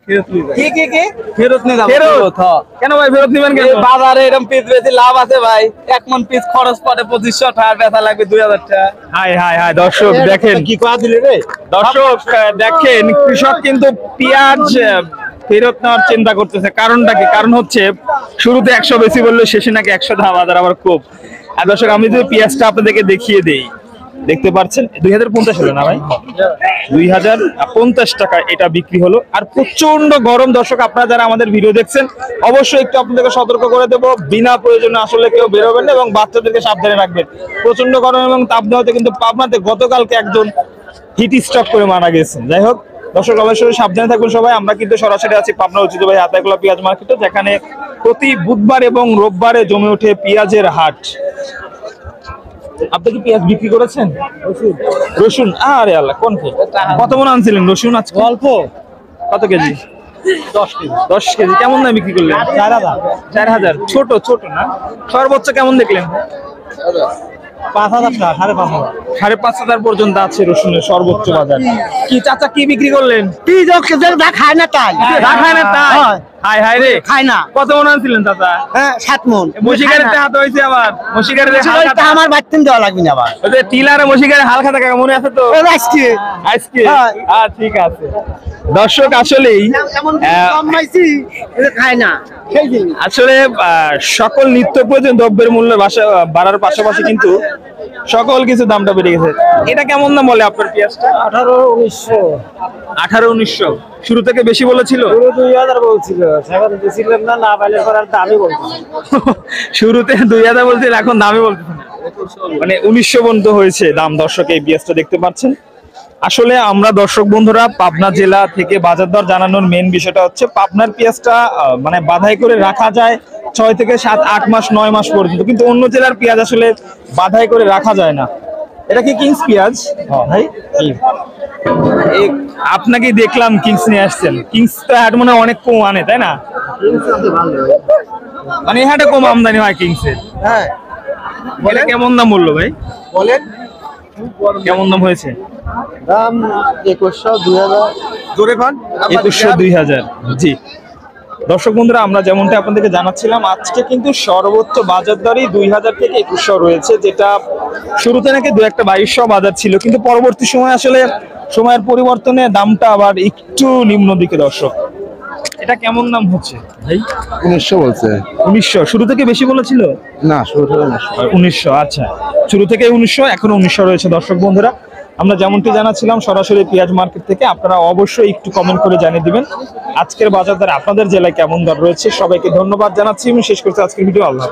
ফেরত নিয়ে যাবো। কেন ভাই ফেরত নিবেন কেন? বাজারে এরকম পিস বেশি লাভ আছে ভাই। এক মন পিস খরচ পড়ে 2500 টাকা, বেচা লাগবে 2000 টাকা। হাই হাই হাই দর্শক দেখেন, কি কয়া দিলি রে? দর্শক দেখেন কৃষক কিন্তু পেঁয়াজ ফেরত নেওয়ার চিন্তা করতেছে। কারণটা কি? কারণ হচ্ছে শুরুতে 100 বেশি বললো, শেষে নাকি 100 দাম, বাজার আবার খুব। আর দর্শক আমি যদি পেঁয়াজটা আপনাদেরকে দেখিয়ে দেই, দেখতে পাচ্ছেন 2050 হলো না ভাই, 2050 টাকা এটা বিক্রি হলো। আর প্রচন্ড গরম দর্শক, আপনারা যারা আমাদের ভিডিও দেখছেন অবশ্যই একটু আপনাদেরকে সতর্ক করে দেবো, বিনা প্রয়োজনে আসলে কেউ বেরোবেন না এবং বাচ্চাদেরকে সাবধানে রাখবেন। প্রচন্ড গরম এবং তাপদাহতে কিন্তু পাবনাতে গতকালকে একজন হিট স্ট্রোক করে মারা গেছেন। যাই হোক দর্শক অবশ্যই সাবধানে থাকুন সবাই। আমরা কিন্তু সরাসরি আছি পাবনা ঐতিহ্যবাহী হাতাইকলা পেঁয়াজ মার্কেটে, যেখানে প্রতি বুধবার এবং রোববারে জমে ওঠে পেঁয়াজের হাট। আপনি কি পেঁয়াজ বিক্রি করেছেন? রসুন? আরে আল্লাহ, কোন কত মন আনছিলেন রসুন আজকে? অল্প। কত কেজি? 10 কেজি। 10 কেজি। কেমন দাম বিক্রি করলেন? 4000। 4000। ছোট ছোট না? সর্বোচ্চ কেমন দেখলেন? 5000 টাকা, 5500। 5500 পর্যন্ত আছে রসুনের সর্বোচ্চ বাজার। কি চাচা কি বিক্রি করলেন? কি যা খায় না তাই। রাখায় না তাই? হাই হাই রে, খায় না। কত মন আনছিলেন চাচা? হ্যাঁ 7 মন। মশিগাড়িতে হাত হইছে আবার। মশিগাড়িতে হাল এটা আমার বাড়তিন দেওয়া লাগবে না আবার। ওই যে টিলারে মশিগাড়ি হাল খাতা কাকা মনে আছে তো? আজকে আজকে ঠিক আছে দর্শক, আসলেই কমাইছি, এটা খায় না। আসলে সকল নিত্য প্রয়োজন দ্রব্যের মূল্য বাড়ার পাশাপাশি কিন্তু সকল কিছু দামটা বেড়ে গেছে। এটা কেমন দাম বলে আপনার পেঁয়াজটা? 18-1900। 18-1900 শুরু থেকে বেশি বলেছিল? 2000 বলছিল, সেখানে দিছিলাম না, না পাইলে পরে দামই বলতো। শুরুতে 2000 বলছিল, এখন দামই বলতেছে না, মানে 1900 পর্যন্ত হয়েছে দাম। দর্শক এই পেঁয়াজটা দেখতে পাচ্ছেন। আসলে আমরা দর্শক বন্ধুরা পাবনা জেলা থেকে বাজার দর জানানোর মেন বিষয়টা হচ্ছে পাবনার পেঁয়াজটা মানে বাধাই করে রাখা যায় 6 থেকে 7-8 মাস 9 মাস পর্যন্ত, কিন্তু অন্য জেলার পেঁয়াজ আসলে বাধাই করে রাখা যায় না। এটা কি কিংস পেঁয়াজ? ভাই আপনাকে দেখলাম কিংস নিয়ে আসছেন। কিংস তো হাট মনে হয় অনেক কম আনে, তাই না? মানে এই হাটে কম আমদানি হয় কিংসের। হ্যাঁ বলে কেমন দাম বললো ভাই? বলেন কেমন দাম হয়েছে? দাম 2100-2000 জোরে খান। 2100-2000। জি দর্শক বন্ধুরা, আমরা যেমনটা আপনাদেরকে জানাচ্ছিলাম আজকে কিন্তু সর্বোচ্চ বাজার দরই 2000 থেকে 2100 রয়েছে, যেটা শুরুতে নাকি 2-1-2200 বাজার ছিল, কিন্তু পরবর্তী সময় আসলে সময়ের পরিবর্তনে দামটা আবার একটু নিম্ন দিকে। দর্শক এটা কেমন দাম হচ্ছে ভাই? 1900 বলছে। 1900 শুরু থেকে বেশি বলেছিল? না, শুরু থেকে 1900। আচ্ছা, শুরু থেকে 1900, এখন 1900 রয়েছে। দর্শক বন্ধুরা, আমরা যেমনটি জানাচ্ছিলাম সরাসরি পেঁয়াজ মার্কেট থেকে, আপনারা অবশ্যই একটু কমেন্ট করে জানিয়ে দিবেন আজকের বাজার দর আপনাদের জেলায় কেমন দর রয়েছে। সবাইকে ধন্যবাদ জানাচ্ছি এবং শেষ করছি আজকের ভিডিও। আল্লাহ।